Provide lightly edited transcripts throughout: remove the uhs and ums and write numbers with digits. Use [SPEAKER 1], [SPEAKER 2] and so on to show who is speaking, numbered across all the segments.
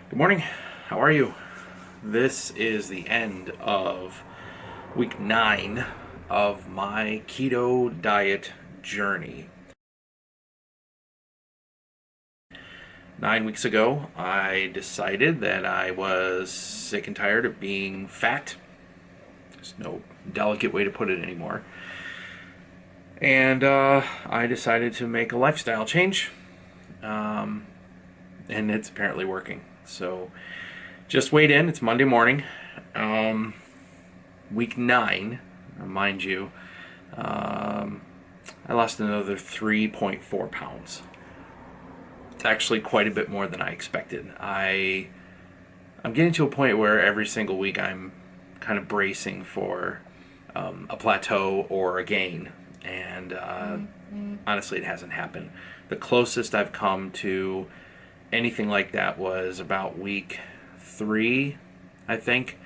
[SPEAKER 1] Good morning. How are you? This is the end of week 9 of my keto diet journey. 9 weeks ago, I decided that I was sick and tired of being fat. There's no delicate way to put it anymore. And I decided to make a lifestyle change. And it's apparently working. So just weighed in. It's Monday morning. Week 9, mind you, I lost another 3.4 pounds. It's actually quite a bit more than I expected. I'm getting to a point where every single week I'm kind of bracing for a plateau or a gain, and honestly, it hasn't happened. The closest I've come to anything like that was about week 3, I think.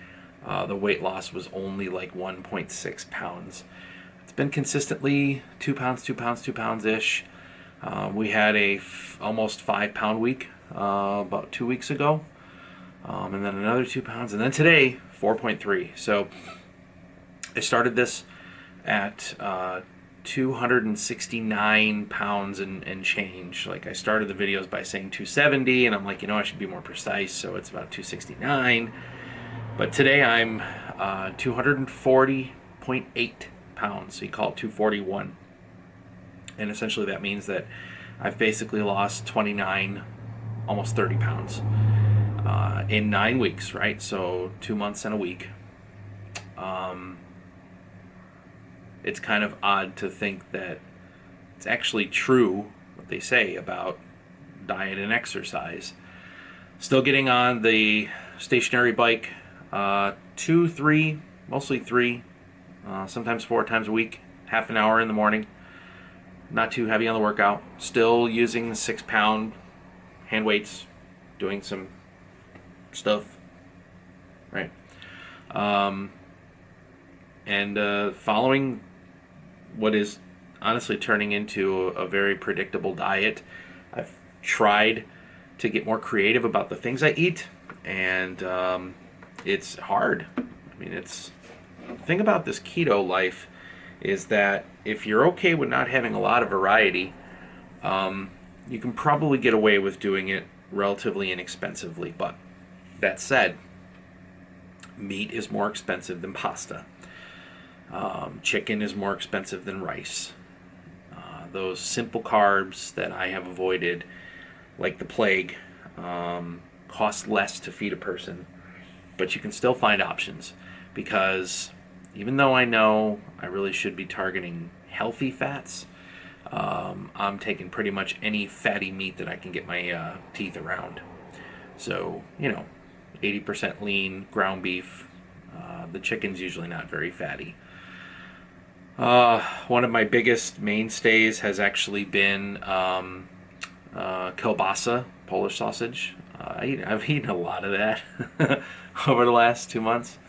[SPEAKER 1] The weight loss was only like 1.6 pounds. It's been consistently 2 pounds, 2 pounds, 2 pounds ish. We had a almost 5 pound week about 2 weeks ago, and then another 2 pounds, and then today 4.3. So I started this at 269 pounds and change. Like, I started the videos by saying 270, and I'm like, I should be more precise, so it's about 269. But today I'm 240.8 pounds, so you call it 241. And essentially that means that I've basically lost 29, almost 30 pounds in 9 weeks, right? So 2 months and a week. It's kind of odd to think that it's actually true what they say about diet and exercise. Still getting on the stationary bike 2, 3, mostly 3, sometimes 4 times a week, half an hour in the morning. Not too heavy on the workout. Still using the 6-pound hand weights, doing some stuff, right? And following what is honestly turning into a very predictable diet. I've tried to get more creative about the things I eat, and it's hard. I mean, the thing about this keto life is that if you're okay with not having a lot of variety, you can probably get away with doing it relatively inexpensively. But that said, meat is more expensive than pasta. Chicken is more expensive than rice. Those simple carbs that I have avoided like the plague cost less to feed a person, but you can still find options, because even though I know I really should be targeting healthy fats, I'm taking pretty much any fatty meat that I can get my teeth around. So, 80% lean ground beef. The chicken's usually not very fatty. One of my biggest mainstays has actually been kielbasa, Polish sausage. I've eaten a lot of that over the last 2 months.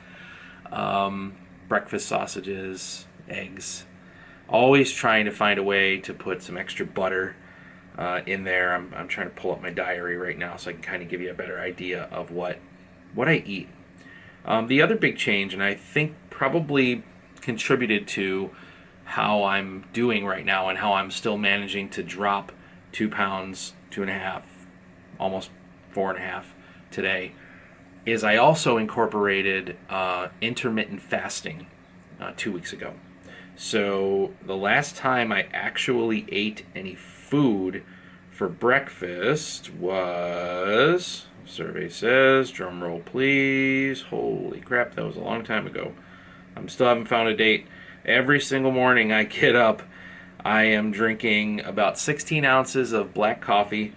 [SPEAKER 1] Breakfast sausages, eggs. Always trying to find a way to put some extra butter in there. I'm trying to pull up my diary right now so I can kind of give you a better idea of what I eat. The other big change, and I think probably contributed to how I'm doing right now and how I'm still managing to drop 2 pounds, 2.5, almost 4.5 today, is I also incorporated intermittent fasting 2 weeks ago. So the last time I actually ate any food for breakfast was, survey says, drum roll please, holy crap, that was a long time ago. Still haven't found a date. Every single morning I get up, I am drinking about 16 ounces of black coffee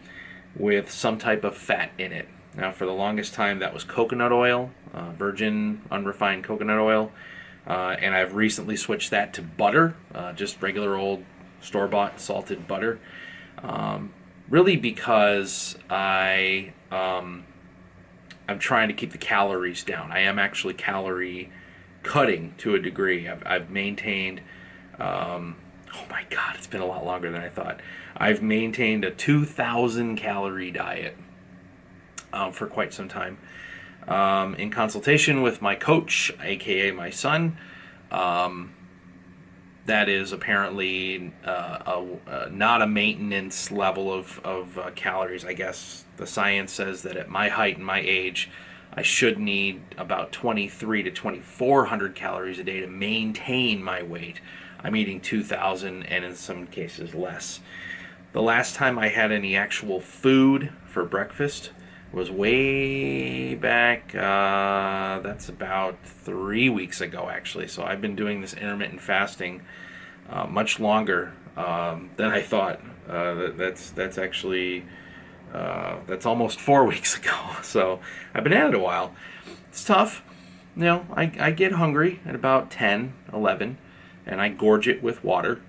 [SPEAKER 1] with some type of fat in it. Now, for the longest time, that was coconut oil, virgin, unrefined coconut oil. And I've recently switched that to butter, just regular old store-bought salted butter. Really because I'm trying to keep the calories down. I am actually calorie cutting to a degree. I've maintained, oh my God, it's been a lot longer than I thought. I've maintained a 2,000 calorie diet for quite some time. In consultation with my coach, aka my son, that is apparently not a maintenance level of calories. I guess the science says that at my height and my age, I should need about 23 to 2,400 calories a day to maintain my weight. I'm eating 2,000 and in some cases less. The last time I had any actual food for breakfast was way back, that's about 3 weeks ago actually. So I've been doing this intermittent fasting much longer than I thought. That's actually that's almost 4 weeks ago. So I've been at it a while. It's tough. You know, I get hungry at about 10, 11, and I gorge it with water.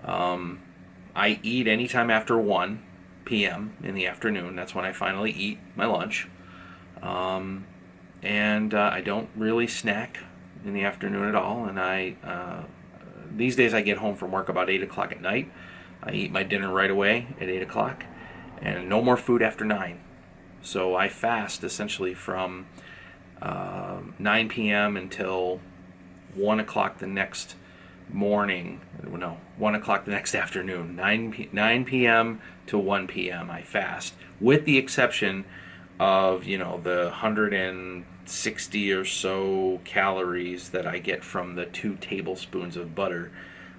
[SPEAKER 1] I eat anytime after 1 p.m. in the afternoon. That's when I finally eat my lunch. And I don't really snack in the afternoon at all. And these days I get home from work about 8 o'clock at night. I eat my dinner right away at 8 o'clock. And no more food after 9. So I fast essentially from 9 p.m. until 1 o'clock the next morning. No, 1 o'clock the next afternoon. 9 p.m. to 1 p.m. I fast, with the exception of, you know, the 160 or so calories that I get from the 2 tablespoons of butter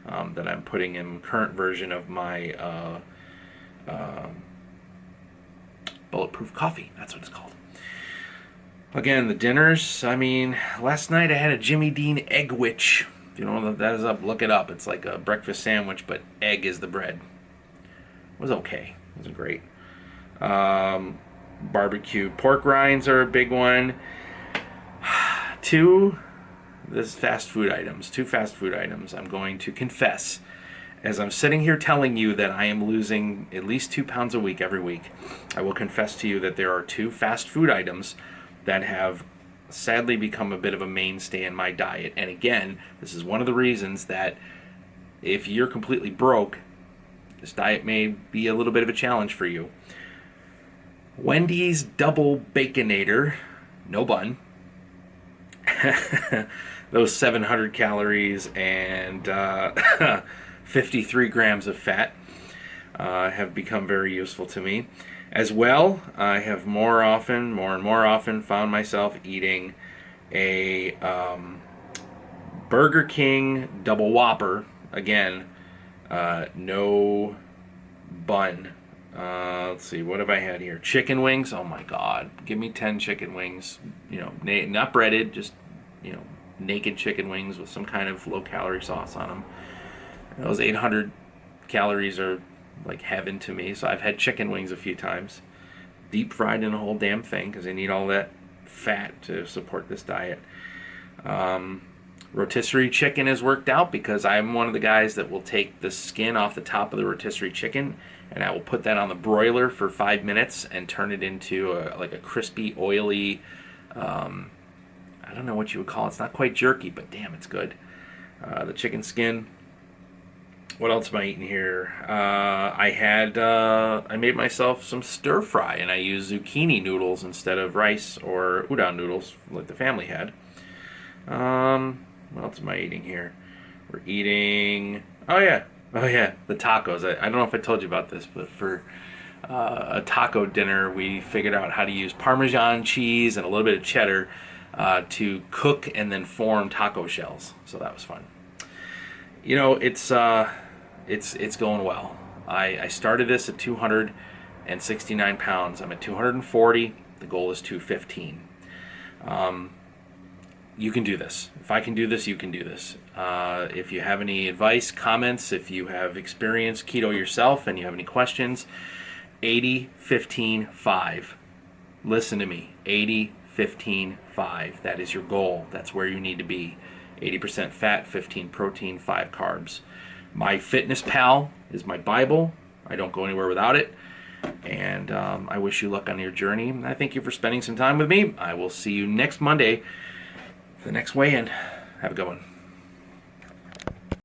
[SPEAKER 1] that I'm putting in current version of my bulletproof coffee. That's what it's called. Again, the dinners, I mean, last night I had a Jimmy Dean egg witch. If you don't know what that is, up, look it up. It's like a breakfast sandwich, but egg is the bread. It was okay. It wasn't great. Barbecued pork rinds are a big one. Two fast food items. I'm going to confess, as I'm sitting here telling you that I am losing at least 2 pounds a week every week, I will confess to you that there are 2 fast food items that have sadly become a bit of a mainstay in my diet. And again, this is one of the reasons that if you're completely broke, this diet may be a little bit of a challenge for you. Wendy's Double Baconator, no bun. Those 700 calories and 53 grams of fat have become very useful to me. As well, I have more and more often found myself eating a Burger King Double Whopper. Again, no bun. Let's see, what have I had here? Chicken wings. Oh my God, give me 10 chicken wings. You know, not breaded, just, you know, naked chicken wings with some kind of low-calorie sauce on them. Those 800 calories are like heaven to me. So I've had chicken wings a few times, deep fried in the whole damn thing because I need all that fat to support this diet. Rotisserie chicken has worked out because I'm one of the guys that will take the skin off the top of the rotisserie chicken and I will put that on the broiler for 5 minutes and turn it into like a crispy, oily, I don't know what you would call it. It's not quite jerky, but damn, it's good. The chicken skin. What else am I eating here? I made myself some stir fry, and I used zucchini noodles instead of rice or udon noodles like the family had. What else am I eating here? We're eating, oh yeah, the tacos. I don't know if I told you about this, but for a taco dinner, we figured out how to use Parmesan cheese and a little bit of cheddar to cook and then form taco shells. So that was fun. You know, it's going well. I started this at 269 pounds. I'm at 240. The goal is 215. You can do this. If I can do this, you can do this. If you have any advice, comments, if you have experienced keto yourself and you have any questions, 80, 15, 5. Listen to me. 80, 15, 5. That is your goal. That's where you need to be. 80% fat, 15 protein, 5 carbs. MyFitnessPal is my Bible. I don't go anywhere without it. And I wish you luck on your journey. I thank you for spending some time with me. I will see you next Monday for the next weigh-in. Have a good one.